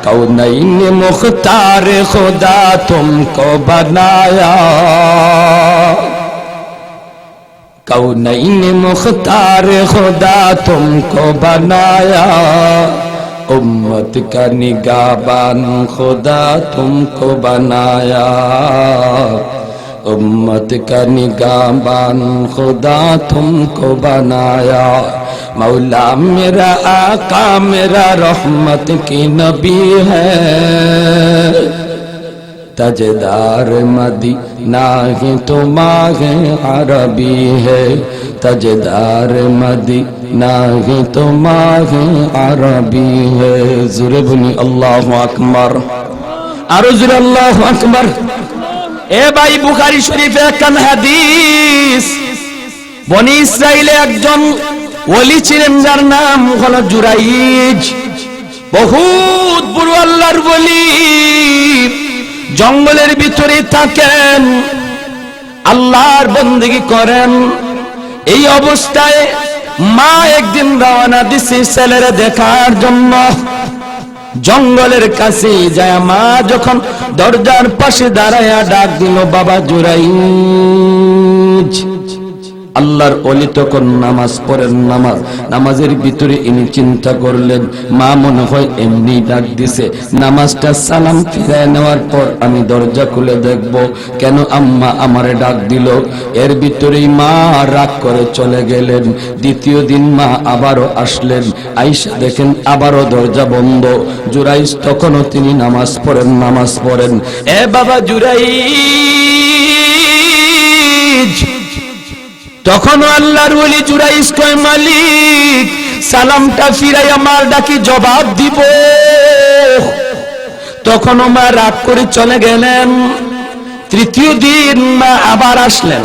कौनैन मुख्तार खुदा तुमको बनाया, कौनैन मुख्तार खुदा तुमको बनाया, उम्मत का निगाहबान खुदा तुमको बनाया, उम्मत का निगाहबान खुदा तुमको बनाया। मौला मेरा आका मेरा रहमत की नबी है, तजदार मदीना ही तो माहे अरबी है, तजदार मदीना ही तो माहे अरबी है। जुरे बुनी अल्लाहु अकबर, आरो जुरे अल्लाहु अकबर। ए भाई बुखारी शरीफ একখান হাদিস, বনি ইসরাইলে একজন ওলি ছিলেন যার নাম হলো জুরাইজ। বহুত বড় আল্লাহর ওলি, জঙ্গলের ভিতরে থাকেন, আল্লাহর বন্দেগী করেন। এই অবস্থায় মা একদিন রওনা দিছে ছেলেরে দেখার জন্য। জঙ্গলের কাছে যায় মা যখন দরজার পাশে দাঁড়ায়া ডাক দিল, বাবা জুরাইজ। আল্লাহর ওলি তখন নামাজ পড়েন। নামাজের ভিতরে ইনি চিন্তা করলেন, মা মনে হয় এমনি ডাক দিছে। নামাজটা সালাম ফিরায় নেওয়ার পর আমি দরজা খুলে দেখব কেন আম্মা আমারে ডাক দিল। এর ভিতরেই মা রাগ করে চলে গেলেন। দ্বিতীয় দিন মা আবারও আসলেন, আইসা দেখেন আবারও দরজা বন্ধ। জুরাইজ তখনও তিনি নামাজ পড়েন। এ বাবা জুরাইজ, তখন আল্লাহর ওলি জুরাইজ কয়, মালিক সালামটা ফিরাই আমার ডাকি জবাব দিব। তখন মা রাগ করে চলে গেলেন। তৃতীয় দিন মা আবার আসলেন।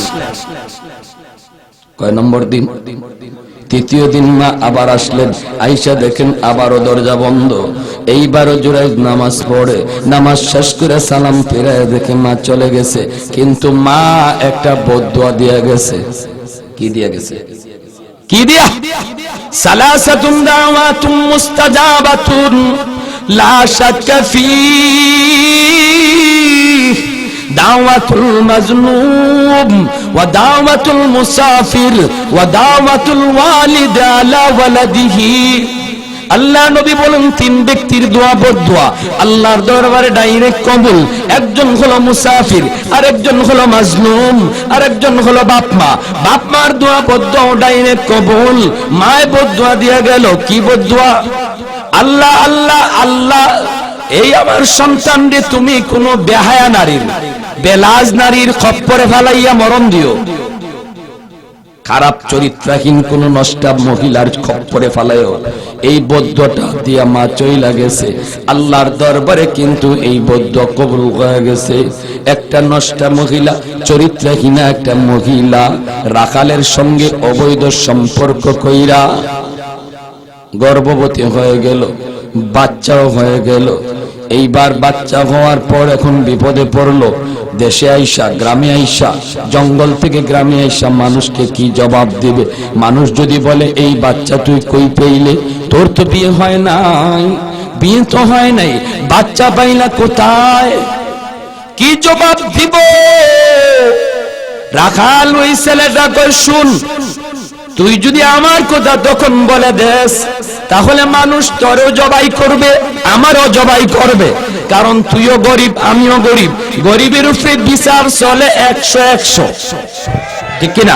কয় নম্বর দিন? তৃতীয় দিন মা আবার আসলেন, আইসা দেখেন আবারও দরজা বন্ধ। এইবারও জুরাইজ নামাজ পড়ে, নামাজ শেষ করে সালাম ফিরায় দেখে মা চলে গেছে। কিন্তু মা একটা বদদুয়া দিয়া গেছে। কি দিয়া গেছে? কি দিয়া? সালাসাতুন দাওয়াতুম মুস্তাজাবাতুন লা শাক্কা ফী, দাওয়াতুল মাজলুম ওয়া দাওয়াতুল মুসাফির ওয়া দাওয়াতুল ওয়ালিদ আলা ওয়ালাদিহি। আল্লাহ নবী বলেন, তিন ব্যক্তির দোয়া বদদুয়া আল্লাহর দরবারে ডাইরেক্ট কবুল। একজন হলো মুসাফির, আরেকজন হলো মাজলুম, আরেকজন হলো বাপমা। বাপমার দোয়া বদদুয়া ডাইরেক্ট কবুল। মায় বদদুয়া দিয়া গেল, কি বদদুয়া? আল্লাহ আল্লাহ আল্লাহ, এই আমার সন্তান রে তুমি কোন বেহায়া নারীর, বেলাজ নারীর খপ্পরে ফেলাইয়া মরণ দিও। খারাপ চরিত্রহীন কোন নষ্টা মহিলার খপ্পরে ফেলাইও। এই বদদুয়াটা দিয়া মা চইলা গেছে আল্লাহর দরবারে, কিন্তু এই বদদুয়া কবুল হয়ে গেছে। একটা নষ্টা মহিলা, চরিত্রহীনা একটা মহিলা রাখালের সঙ্গে অবৈধ সম্পর্ক কইরা গর্ভবতী হয়ে গেল, বাচ্চাও হয়ে গেল। এইবার বাচ্চা হওয়ার পর এখন বিপদে পড়লো। দেশে আইসা, গ্রামে আইসা, জঙ্গল থেকে গ্রামে আইসা মানুষকে কি জবাব দিবে? মানুষ যদি বলে, এই বাচ্চা তুই কই পেইলে? তোর তো বিয়ে হয় নাই, বিয়ে তো হয় নাই, বাচ্চা পাইলা কোথায়? কি জবাব দিব? রাখাল ওই ছেলেটা কই, শুন, তুই যদি আমার কথা তখন বলে দেস, তাহলে মানুষ তোরও জবাই করবে, আমারও জবাই করবে। কারণ তুইও গরিব, আমিও গরিব। গরিবের উপরে বিচার চলে 100-100, ঠিক কিনা?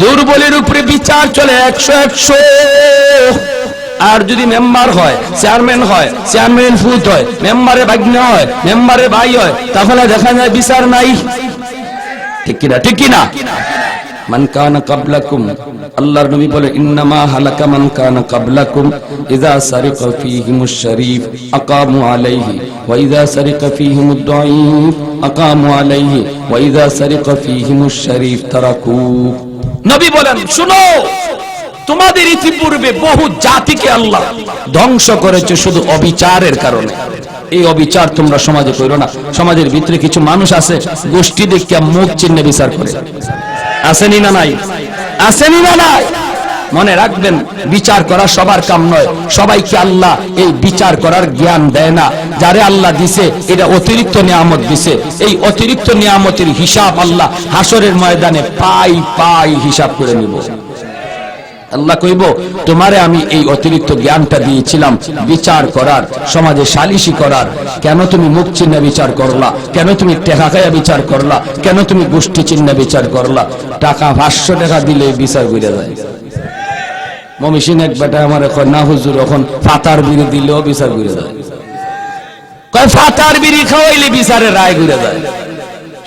দুর্বলের উপরে বিচার চলে 100-100। আর যদি মেম্বার হয়, চেয়ারম্যান হয়, চেয়ারম্যান ফুত হয়, মেম্বারে ভাগ্নে হয়, মেম্বারে ভাই হয়, তাহলে দেখা যায় বিচার নাই, ঠিক কিনা? ঠিক কিনা? মান কানা ক্বাবলাকুম, আল্লাহর নবী বলে ইন্নামা হালাকা মান কানা ক্বাবলাকুম ইযা সারিকা ফীহিমুশ শরীফ আকামু আলাইহি ওয়া ইযা সারিকা ফীহিমুদ দাঈফ আকামু আলাইহি ওয়া ইযা সারিকা ফীহিমুশ শরীফ তারাকু। নবী বলেন, শুনো, তোমাদের ইতিপূর্বে বহু জাতিকে আল্লাহ ধ্বংস করেছে শুধু অবিচারের কারণে। এই অবিচার তোমরা সমাজে করো না। সমাজের ভিতরে কিছু মানুষ আছে গোষ্ঠী দেখে মুখ চিহ্নে বিচার করে, আসেনি না নাই? আসেনি না নাই? মনে রাখবেন, বিচার করা সবার কাম নয়। সবাইকে আল্লাহ এই বিচার করার জ্ঞান দেয় না। যারে আল্লাহ দিছে এটা অতিরিক্ত নিয়ামত দিছে। এই অতিরিক্ত নিয়ামতের হিসাব আল্লাহ হাসরের ময়দানে পাই পাই হিসাব করে নিব। আল্লাহ কইব, তোমারে আমি এই অতিরিক্ত জ্ঞানটা দিয়েছিলাম বিচার করার, সমাজে সালিশি করার। কেন তুমি মুখ চিহ্নে বিচার করলা? কেন তুমি টাকা খায়া বিচার করলা? কেন তুমি গোষ্ঠী চিহ্নে বিচার করলা? টাকা 500 টাকা দিলে বিচার করে যায়। মমিসিন এক বেটা আমার এখন না হুজুর, এখন ফাতার বিড়ি দিলেও বিচার করে যায়। কয় ফাতার বিড়ি খাওয়াইলে বিচারের রায় ঘুরে যায়।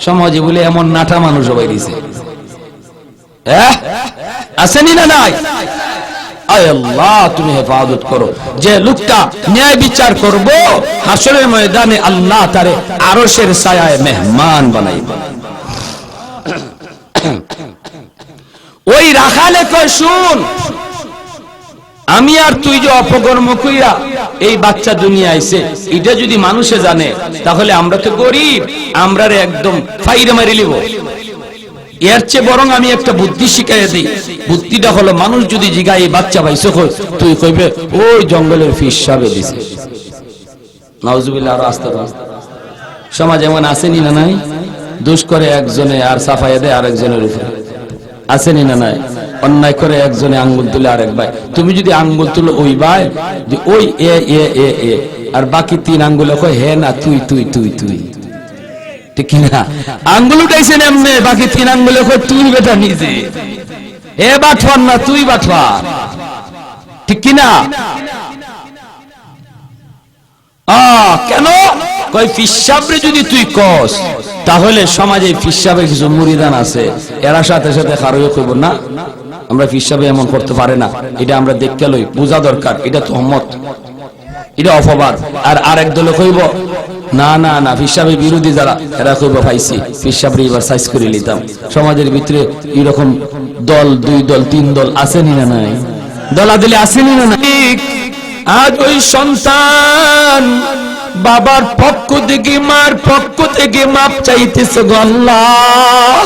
সমাজে বলে এমন নাটা মানুষ হয়ে গেছে। আসেনি না নাই? আয় আল্লাহ, তুমি হেফাজত করো। যে লোকটা ন্যায় বিচার করব, হাসরের ময়দানে আল্লাহ তারে আরশের ছায়ায় মেহমান বানাইবে। ওই রাখালে কয়, শুন, আমি আর তুই যে অপকর্ম কইরা এই বাচ্চা দুনিয়া আইছে, এটা যদি মানুষে জানে তাহলে আমরা তো গরিব, আমরা একদম ফাইরে মারি লিব। এর চেয়ে বরং আমি একটা বুদ্ধি শিখাইয়া দিই। বুদ্ধিটা হলো, মানুষ যদি জিগায় এই বাচ্চা পাইছো কই, তুই কইবে ওই জঙ্গলের ফিস সাবে দিছে। নাউজুবিল্লাহ। আর আস্তে আস্তে সমাজ এমন আসেনি না নাই? দোষ করে একজনে আর সাফাইয়া দেয় আরেকজনের উপরে, আসেনি না নাই? অন্যায় করে একজনে আঙ্গুল তুলে আরেক ভাই। তুমি যদি আঙ্গুল তুলো ওই ভাই, ওই এ এ এ এ, আর বাকি 3 আঙ্গুলে কয় হে না তুই তুই তুই তুই, ঠিক কিনা? আঙ্গুল উঠাইছেন এমনি, বাকি 3 আঙ্গুলে কয় তুই বেটা নিজে, এ বাটফার না তুই বাটফার, ঠিক কিনা? কেন কয় ফিসাবরে যদি তুই কস, তাহলে সমাজে ফিসাবের কিছু মুরিদান আছে, এরা সাথে সাথে খারুয়ে কইব না আমরা ফিসাবে এমন করতে পারে না, এটা আমরা দেখতে লই, বোঝা দরকার, এটা তহমত, এটা অপবাদ। আর আরেক দলে কইব না না না, ফিসাবের বিরোধী যারা এরা কইব পাইছি ফিসাবরে এবার সাইজ করে নিতাম। সমাজের ভিতরে এরকম দল, 2 দল 3 দল আসেনি না নাই? দলাদলি আসেনি না নাই? আজ ওই সন্তান বাবার পক্ষ থেকে, মার পক্ষ থেকে মাপ চাইতেছে। আল্লাহ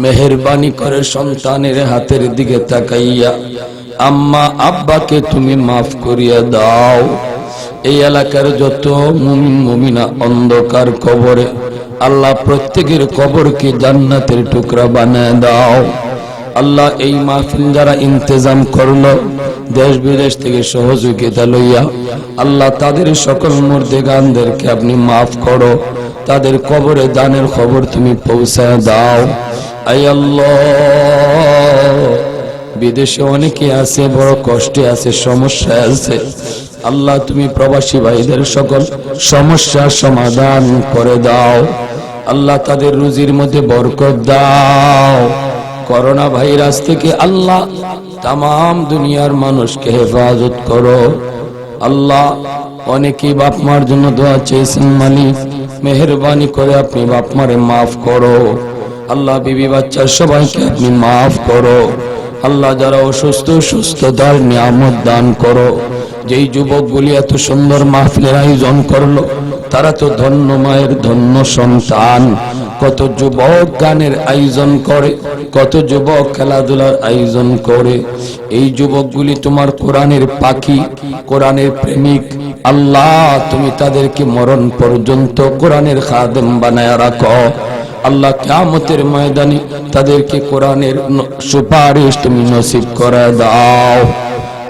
মেহেরবানি করে সন্তানের হাতের দিকে তাকাইয়া আম্মা আব্বাকে তুমি মাফ করিয়া দাও। এই এলাকার যত মুমিন মুমিনা অন্ধকার কবরে, আল্লাহ প্রত্যেকের কবরকে জান্নাতের টুকরা বানায় দাও। আল্লাহ এই মাহফিল যারা ইন্তজাম করলো দেশ বিদেশ থেকে সহযোগিতা লইয়া, আল্লাহ তাদের সকল মুর্দেগানদেরকে আপনি মাফ করো, তাদের কবরে দানের খবর তুমি পৌঁছায় দাও। আয় আল্লাহ, বিদেশে অনেকে আছে, বড় কষ্টে আছে, সমস্যা আছে, আল্লাহ তুমি প্রবাসী ভাইদের সকল সমস্যার সমাধান করে দাও। আল্লাহ তাদের রুজির মধ্যে বরকত দাও। করোনা ভাইরাস থেকে আল্লাহ তাম দুনিয়ার মানুষকে হেফাজত করো। আল্লাহ অনেকেই বাপ মার জন্য দোয়া চেয়েছেন, মালিক মেহেরবানি করে আপনি বাপ মারে মাফ করো। আল্লাহ বিবি বাচ্চা সবাইকে আপনি মাফ করো। আল্লাহ যারা অসুস্থ, সুস্থতার নিয়ামত দান করো। যেই যুবকগুলি এত সুন্দর মাহফিলের আয়োজন করলো, তারা তো ধন্য মায়ের ধন্য সন্তান। কত যুবক গানের আয়োজন করে, কত যুবক খেলাধুলার আয়োজন করে। এই যুবকগুলি তোমার কোরআনের পাখি, কোরআনের প্রেমিক। আল্লাহ তুমি তাদেরকে মরণ পর্যন্ত কোরআনের খাদেম বানায় রাখো। আল্লাহ কিয়ামতের ময়দানে তাদেরকে কোরআনের সুপারিশ তুমি নসিব করে দাও।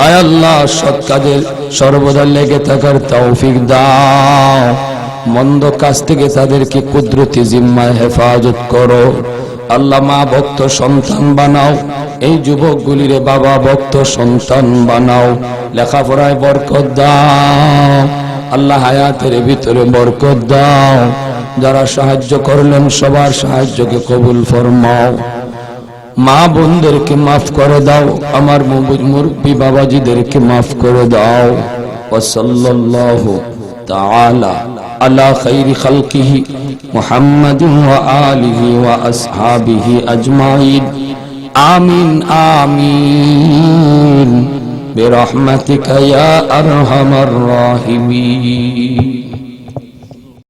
আয় আল্লাহ, সৎ কাজের সর্বদা লেগে থাকার তৌফিক দাও। মন্দ কাজ থেকে তাদেরকে কুদরতি জিম্মায় হেফাজত করো। আল্লাহ, মা ভক্ত সন্তান বানাও, এই যুবকগুলিরে বাবা ভক্ত সন্তান বানাও। লেখাপড়ায় বরকত দাও আল্লাহ, হায়াতের ভিতরে বরকত দাও। যারা সাহায্য করলেন সবার সাহায্যকে কবুল ফরমাও। মা বোনদেরকে মাফ করে দাও, আমার মুরব্বী বাবাজিদেরকে মাফ করে দাও। ওয়া সাল্লাল্লাহু তাআলা আলা খাইরি খালকিহি মুহাম্মাদিন ওয়া আলিহি ওয়া আসহাবিহি আজমাইন। আমিন আমিন বিরহমাতিকা ইয়া আরহামার রাহিমিন।